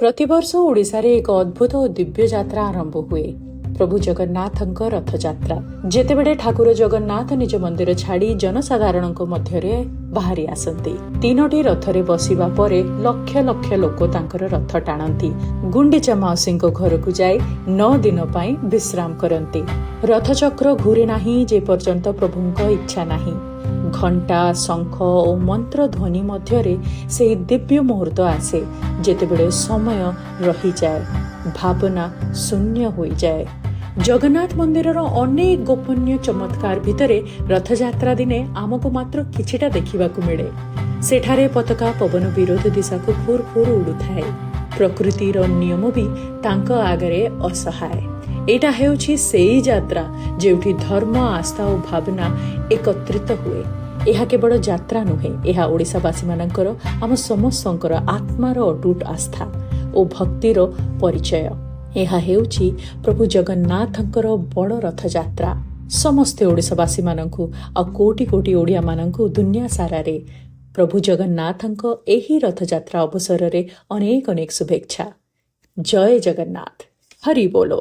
प्रतिवर्ष ओडिशारे एक अद्भुत और दिव्य यात्रा आरंभ हुए। प्रभु जगन्नाथଙ୍କ रथयात्रा जेतेबेले ठाकुर जगन्नाथ निज मंदिर छाड़ी जनसाधारण मध्यरे बाहरी आसती। तीनोटी रथरे बसिबा परे लक्ष लक्ष लोक तांकर रथ टाणती। गुंडीचा माउसी घरकू जाई 9 दिन पाई विश्राम करती। रथचक्र घूरे नाही जे पर्यंत प्रभुंक इच्छा नाही। घंटा शंख और मंत्र ध्वनि मध्यरे से दिव्य मुहूर्त आसे जेतेबेले समय रही जाए, भावना शून्य हो जाए। जगन्नाथ मंदिर अनेक गोपनीय चमत्कार भितरे रथयात्रा दिने आमको मात्र किछिटा देखिबाकू मिले। सेठारे पताका पवन विरोध दिशा को फुर फुर उड़ुथाए। प्रकृतिर नियम भी तांको आगरे असहाय। एटा हेउछि सेई यात्रा जेउठी धर्म आस्था और भावना एकत्रित हुए। यह केवल यात्रा नुहे, यह ओडिशावासी मानकर आम समस्तंकर आत्मार अटूट आस्था और भक्तिर परिचय। यह हेउछि प्रभु जगन्नाथंकर बड़ रथ यात्रा। समस्ते ओडिशावासी मानकु आ कोटि कोटि ओडिया मानकु दुनिया सारा रे प्रभु जगन्नाथंक एही रथ यात्रा अवसर रे अनेक अनेक शुभेच्छा। जय जगन्नाथ। हरि बोलो।